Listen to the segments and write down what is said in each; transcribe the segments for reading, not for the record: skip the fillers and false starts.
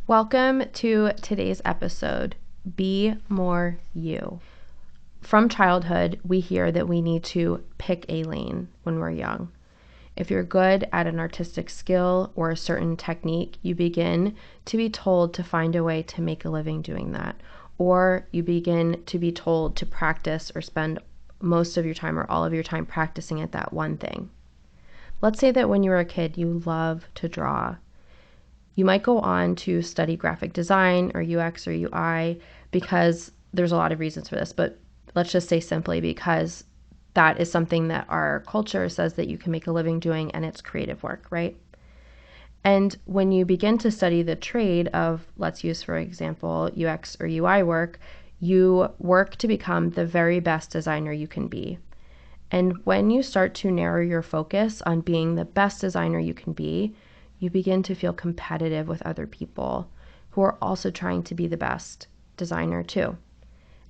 Welcome to today's episode, Be More You. From childhood, we hear that we need to pick a lane when we're young. If you're good at an artistic skill or a certain technique, you begin to be told to find a way to make a living doing that. Or you begin to be told to practice or spend most of your time or all of your time practicing at that one thing. Let's say that when you were a kid, you love to draw. You might go on to study graphic design or UX or UI because there's a lot of reasons for this, but let's just say simply because that is something that our culture says that you can make a living doing, and it's creative work, right? And when you begin to study the trade of, let's use for example, UX or UI work, you work to become the very best designer you can be. And when you start to narrow your focus on being the best designer you can be, you begin to feel competitive with other people who are also trying to be the best designer too.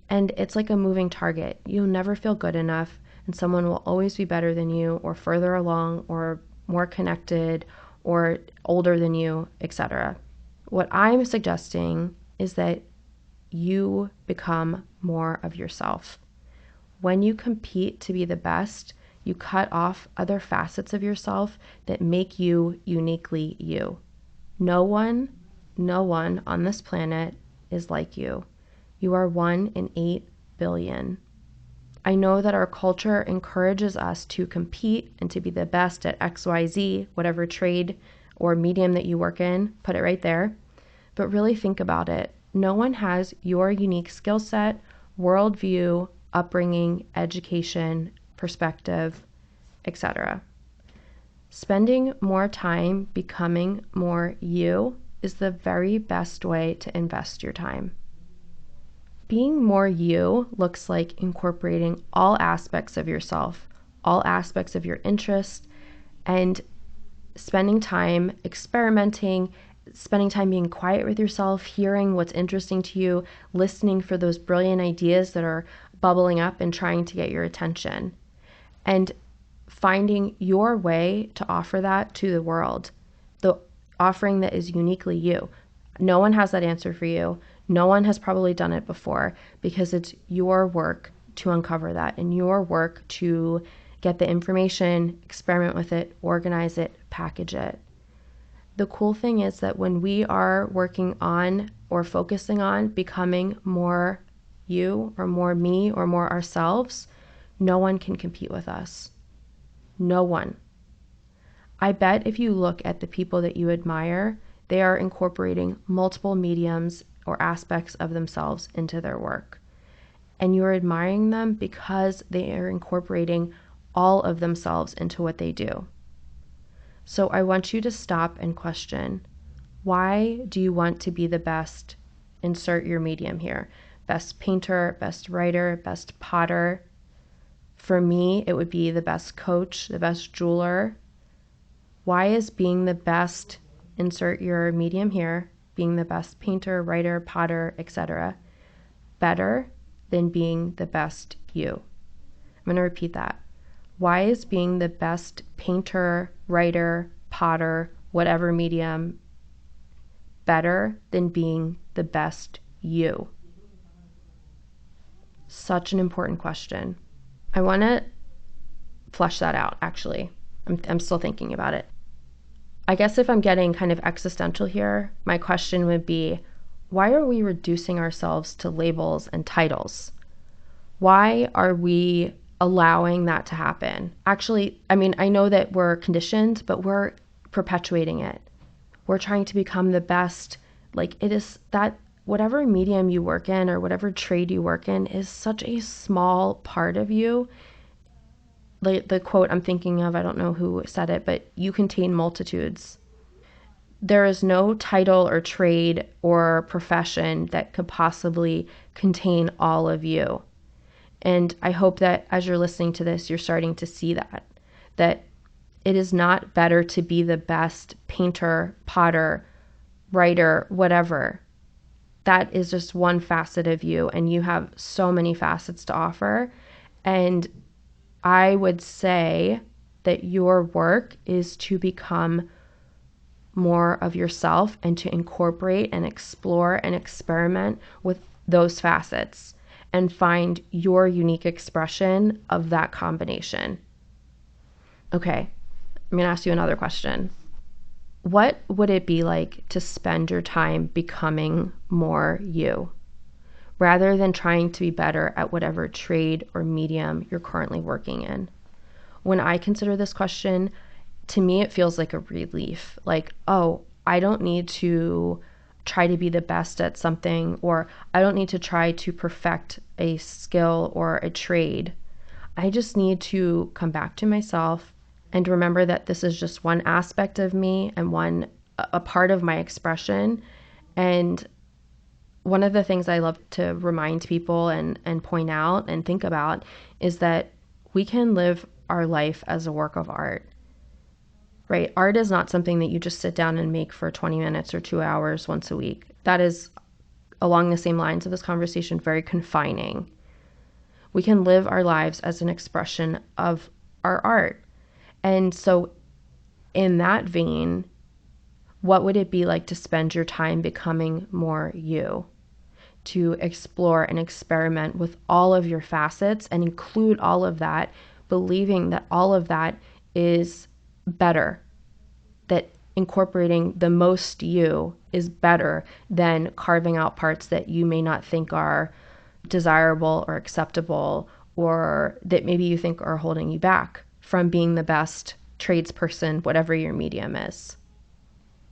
And it's like a moving target. You'll never feel good enough, and someone will always be better than you or further along or more connected or older than you, etc. What I'm suggesting is that you become more of yourself. When you compete to be the best, you cut off other facets of yourself that make you uniquely you. No one on this planet is like you. You are 1 in 8 billion. I know that our culture encourages us to compete and to be the best at XYZ, whatever trade or medium that you work in, put it right there. But really think about it. No one has your unique skill set, worldview, upbringing, education, perspective, etc. Spending more time becoming more you is the very best way to invest your time. Being more you looks like incorporating all aspects of yourself, all aspects of your interest, and spending time experimenting, spending time being quiet with yourself, hearing what's interesting to you, listening for those brilliant ideas that are bubbling up and trying to get your attention, and finding your way to offer that to the world, the offering that is uniquely you. No one has that answer for you. No one has probably done it before, because it's your work to uncover that and your work to get the information, experiment with it, organize it, package it. The cool thing is that when we are working on or focusing on becoming more you or more me or more ourselves, no one can compete with us. No one. I bet if you look at the people that you admire, they are incorporating multiple mediums or aspects of themselves into their work. And you're admiring them because they are incorporating all of themselves into what they do. So I want you to stop and question, why do you want to be the best? Insert your medium here. Best painter, best writer, best potter. For me, it would be the best coach, the best jeweler. Why is being the best, insert your medium here, being the best painter, writer, potter, etc., better than being the best you? I'm going to repeat that. Why is being the best painter, writer, potter, whatever medium, better than being the best you? Such an important question. I want to flesh that out, actually. I'm still thinking about it. I guess if I'm getting kind of existential here, my question would be, why are we reducing ourselves to labels and titles? Why are we allowing that to happen? Actually, I know that we're conditioned, but we're perpetuating it. We're trying to become the best. Like, it is that whatever medium you work in or whatever trade you work in is such a small part of you. Like the quote I'm thinking of, I don't know who said it, but you contain multitudes. There is no title or trade or profession that could possibly contain all of you. And I hope that as you're listening to this, you're starting to see that it is not better to be the best painter, potter, writer, whatever. That is just one facet of you, and you have so many facets to offer. And I would say that your work is to become more of yourself and to incorporate and explore and experiment with those facets and find your unique expression of that combination. Okay, I'm going to ask you another question. What would it be like to spend your time becoming more you, rather than trying to be better at whatever trade or medium you're currently working in? When I consider this question, to me, it feels like a relief. Like, oh, I don't need to try to be the best at something, or I don't need to try to perfect a skill or a trade. I just need to come back to myself and remember that this is just one aspect of me and a part of my expression. And one of the things I love to remind people and point out and think about is that we can live our life as a work of art, right? Art is not something that you just sit down and make for 20 minutes or 2 hours once a week. That is, along the same lines of this conversation, very confining. We can live our lives as an expression of our art. And so in that vein, what would it be like to spend your time becoming more you? To explore and experiment with all of your facets and include all of that, believing that all of that is better, that incorporating the most you is better than carving out parts that you may not think are desirable or acceptable, or that maybe you think are holding you back from being the best tradesperson, whatever your medium is.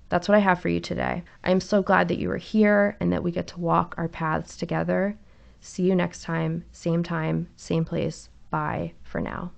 That's what I have for you today. I'm so glad that you are here and that we get to walk our paths together. See you next time, same place. Bye for now.